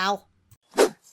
Wow.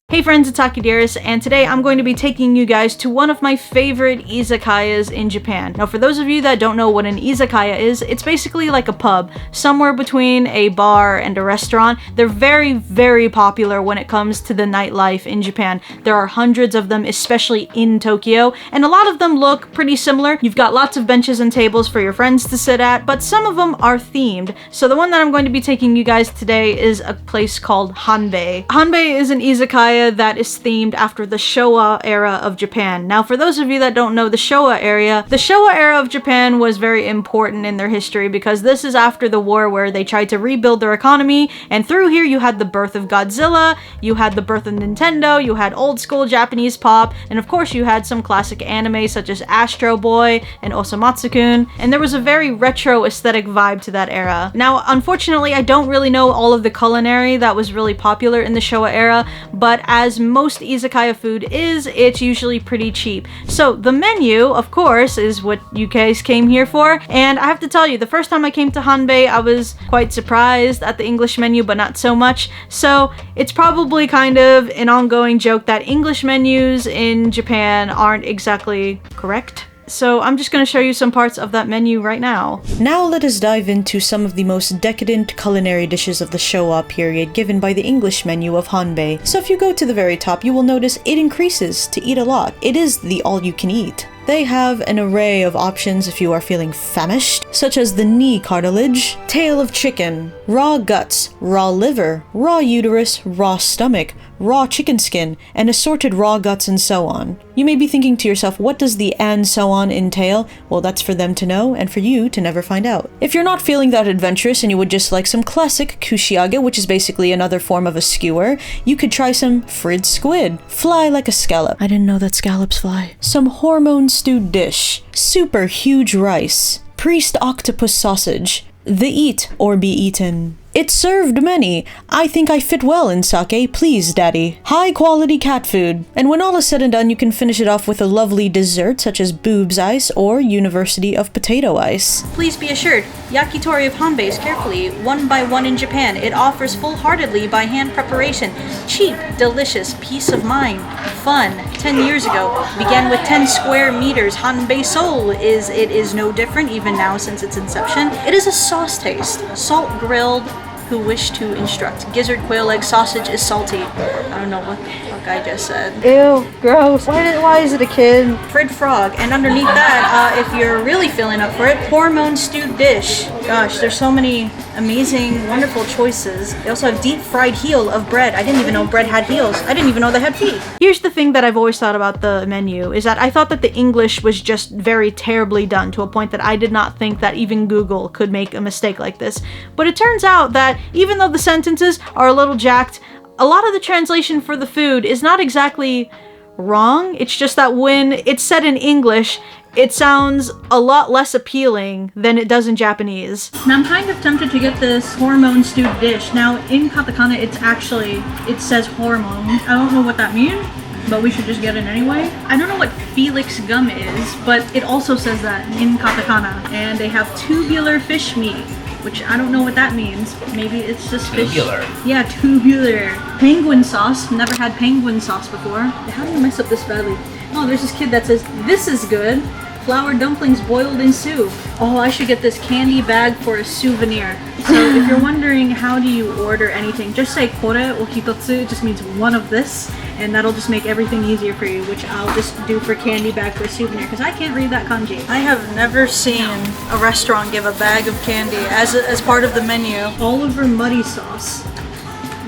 Hey friends, it's Akidearest, and today I'm going to be taking you guys to one of my favorite izakayas in Japan. Now for those of you that don't know what an izakaya is, it's basically like a pub, somewhere between a bar and a restaurant. They're very, very popular when it comes to the nightlife in Japan. There are hundreds of them, especially in Tokyo, and a lot of them look pretty similar. You've got lots of benches and tables for your friends to sit at, but some of them are themed. So the one that I'm going to be taking you guys today is a place called Hanbei. Hanbei is an izakaya that is themed after the Showa era of Japan. Now for those of you that don't know the Showa era of Japan was very important in their history because this is after the war where they tried to rebuild their economy, and through here you had the birth of Godzilla, you had the birth of Nintendo, you had old school Japanese pop, and of course you had some classic anime such as Astro Boy and Osamatsu-kun, and there was a very retro aesthetic vibe to that era. Now unfortunately I don't really know all of the culinary that was really popular in the Showa era, but as most izakaya food is, it's usually pretty cheap. So the menu, of course, is what you guys came here for, and I have to tell you, the first time I came to Hanbei, I was quite surprised at the English menu, but not so much. So it's probably kind of an ongoing joke that English menus in Japan aren't exactly correct. So I'm just going to show you some parts of that menu right now. Now let us dive into some of the most decadent culinary dishes of the Showa period given by the English menu of Hanbei. So if you go to the very top, you will notice it increases to eat a lot. It is the all-you-can-eat. They have an array of options if you are feeling famished, such as the knee cartilage, tail of chicken, raw guts, raw liver, raw uterus, raw stomach, raw chicken skin, and assorted raw guts and so on. You may be thinking to yourself, what does the and so on entail? Well, that's for them to know and for you to never find out. If you're not feeling that adventurous and you would just like some classic kushiage, which is basically another form of a skewer, you could try some frid squid. Fly like a scallop. I didn't know that scallops fly. Some hormone stewed dish. Super huge rice. Priest octopus sausage. The eat or be eaten. It served many. I think I fit well in sake, please, daddy. High quality cat food. And when all is said and done, you can finish it off with a lovely dessert such as boobs ice or University of Potato Ice. Please be assured, yakitori of Hanbei is carefully, one by one in Japan. It offers full-heartedly by hand preparation. Cheap, delicious, peace of mind, fun. 10 years ago, began with 10 square meters. Hanbei Seoul is no different even now since its inception. It is a sauce taste, salt grilled, who wish to instruct. Gizzard quail egg sausage is salty. I don't know what the fuck I just said. Ew, gross. Why is it a kid? Frid frog. And underneath that, if you're really feeling up for it, hormone stewed dish. Gosh, there's so many amazing, wonderful choices. They also have deep fried heel of bread. I didn't even know bread had heels. I didn't even know they had feet. Here's the thing that I've always thought about the menu, is that I thought that the English was just very terribly done to a point that I did not think that even Google could make a mistake like this. But it turns out that even though the sentences are a little jacked, a lot of the translation for the food is not exactly wrong. It's just that when it's said in English, it sounds a lot less appealing than it does in Japanese. Now I'm kind of tempted to get this hormone stewed dish. Now in katakana it says hormone. I don't know what that means, but we should just get it anyway. I don't know what Felix gum is, but it also says that in katakana. And they have tubular fish meat, which I don't know what that means. Maybe it's just tubular. Fish. Yeah, tubular. Penguin sauce. Never had penguin sauce before. How do you mess up this badly? Oh, there's this kid that says, this is good. Flour dumplings boiled in soup. Oh, I should get this candy bag for a souvenir. So if you're wondering how do you order anything, just say kore o hitotsu. It just means one of this, and that'll just make everything easier for you, which I'll just do for candy bag for a souvenir, because I can't read that kanji. I have never seen a restaurant give a bag of candy as part of the menu. Oliver Muddy sauce.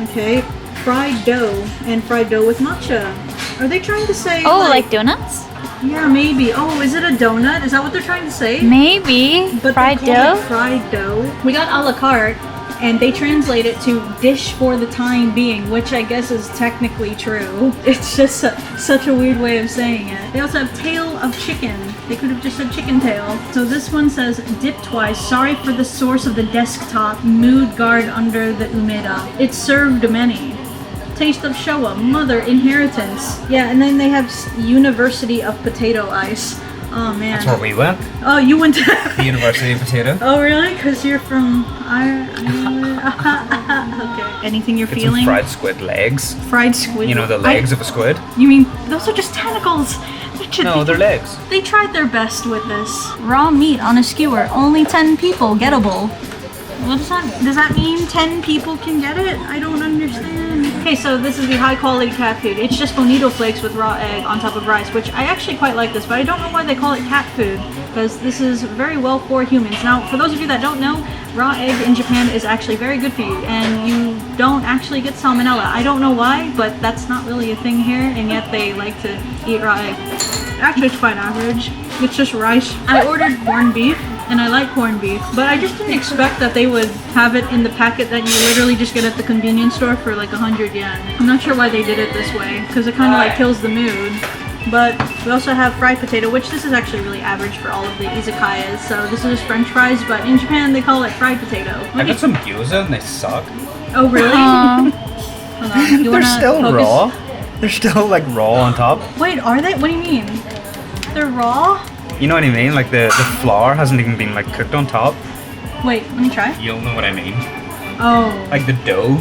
Okay. Fried dough, and fried dough with matcha. Are they trying to say like donuts? Yeah, maybe. Oh, is it a donut? Is that what they're trying to say? Maybe. But fried they call dough? it fried dough. We got a la carte, and they translate it to dish for the time being, which I guess is technically true. It's just such a weird way of saying it. They also have tail of chicken. They could have just said chicken tail. So this one says, dip twice, sorry for the source of the desktop, mood guard under the umeda. It served many. Taste of Showa, mother inheritance. Yeah, and then they have University of Potato Ice. Oh man. That's where we went. Oh, you went to the University of Potato. Oh really? Because you're from Ireland. Okay. anything you're Get feeling. some fried squid legs. Fried squid. You know the legs of a squid? You mean those are just tentacles? No, they're legs. They tried their best with this. Raw meat on a skewer. Only 10 people gettable. What does that mean? Does that mean 10 people can get it? I don't understand. Okay, so this is the high quality cat food. It's just bonito flakes with raw egg on top of rice, which I actually quite like this, but I don't know why they call it cat food, because this is very well for humans. Now, for those of you that don't know, raw egg in Japan is actually very good for you, and you don't actually get salmonella. I don't know why, but that's not really a thing here, and yet they like to eat raw egg. Actually, it's quite average. It's just rice. I ordered corned beef, and I like corned beef, but I just didn't expect that they would have it in the packet that you literally just get at the convenience store for like 100 yen. I'm not sure why they did it this way, because it kind of like kills the mood. But we also have fried potato, which this is actually really average for all of the izakayas. So this is French fries, but in Japan they call it fried potato. I got some gyoza and they suck. Oh really? Hold on. You They're still focus? raw. They're still like raw on top. Wait, are they? What do you mean? They're raw? You know what I mean? Like the flour hasn't even been like cooked on top. Wait, let me try. You'll know what I mean. Oh. Like the dough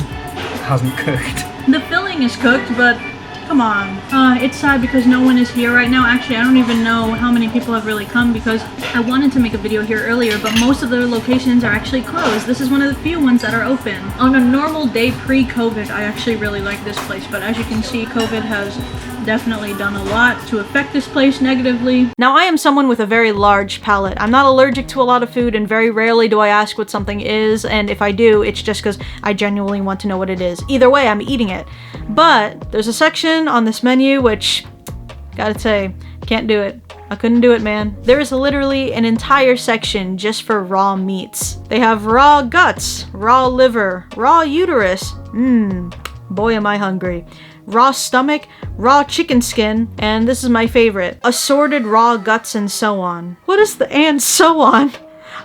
hasn't cooked. The filling is cooked, but come on. It's sad because no one is here right now. Actually, I don't even know how many people have really come because I wanted to make a video here earlier, but most of the locations are actually closed. This is one of the few ones that are open. On a normal day pre-COVID, I actually really like this place, but as you can see, COVID has definitely done a lot to affect this place negatively. Now, I am someone with a very large palate. I'm not allergic to a lot of food, and very rarely do I ask what something is, and if I do, it's just because I genuinely want to know what it is. Either way, I'm eating it. But there's a section on this menu which, gotta say, can't do it. I couldn't do it, man. There is literally an entire section just for raw meats. They have raw guts, raw liver, raw uterus. Boy am I hungry. Raw stomach, raw chicken skin, and this is my favorite, assorted raw guts and so on. What is the and so on?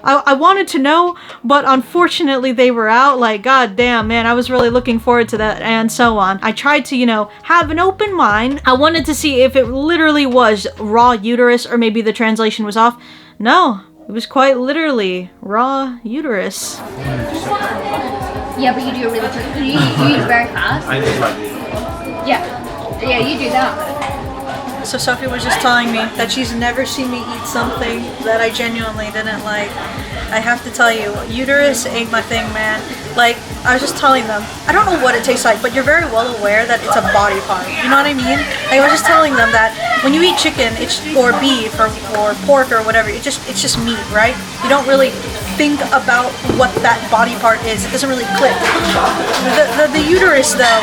I wanted to know, but unfortunately they were out. Like, god damn, man, I was really looking forward to that and so on. I tried to, you know, have an open mind. I wanted to see if it literally was raw uterus or maybe the translation was off. No, it was quite literally raw uterus. Yeah, but you do it really quickly. You eat very fast. Yeah, you do that. So Sophie was just telling me that she's never seen me eat something that I genuinely didn't like. I have to tell you, uterus ain't my thing, man. Like, I was just telling them, I don't know what it tastes like, but you're very well aware that it's a body part. You know what I mean? Like, I was just telling them that when you eat chicken, or beef, or pork, or whatever, it's just meat, right? You don't really think about what that body part is. It doesn't really click. The uterus, though,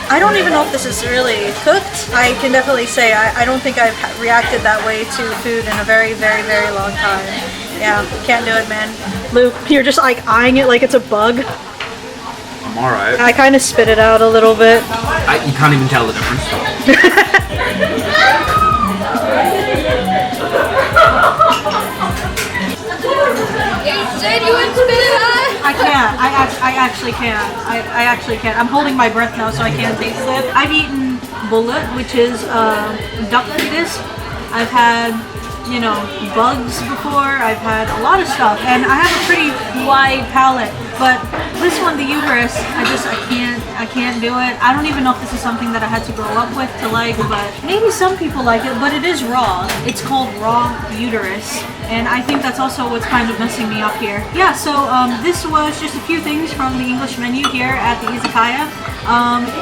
I don't even know if this is really cooked. I can definitely say I don't think I've reacted that way to food in a very, very, very long time. Yeah, can't do it, man. Luke, you're just like eyeing it like it's a bug. I'm alright. I kind of spit it out a little bit. You can't even tell the difference. You said you would spit it out. I can't. I actually can't. I actually can't. I'm holding my breath now so I can't taste it. I've eaten bullet, which is duck fetus. I've had, you know, bugs before. I've had a lot of stuff, and I have a pretty wide palate. But this one, the uterus, I can't do it. I don't even know if this is something that I had to grow up with to like, but maybe some people like it, but it is raw. It's called raw uterus, and I think that's also what's kind of messing me up here. Yeah, so this was just a few things from the English menu here at the izakaya.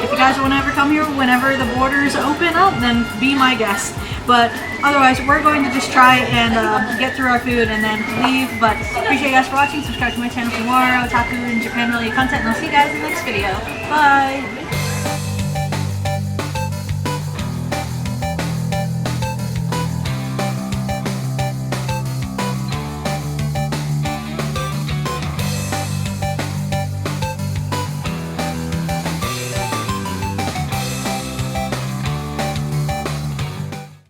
If you guys want to ever come here whenever the borders open up, then be my guest. But otherwise, we're going to just try and get through our food and then leave. But appreciate you guys for watching. Subscribe to my channel for more otaku and Japan related content, and I'll see you guys in the next video. Bye!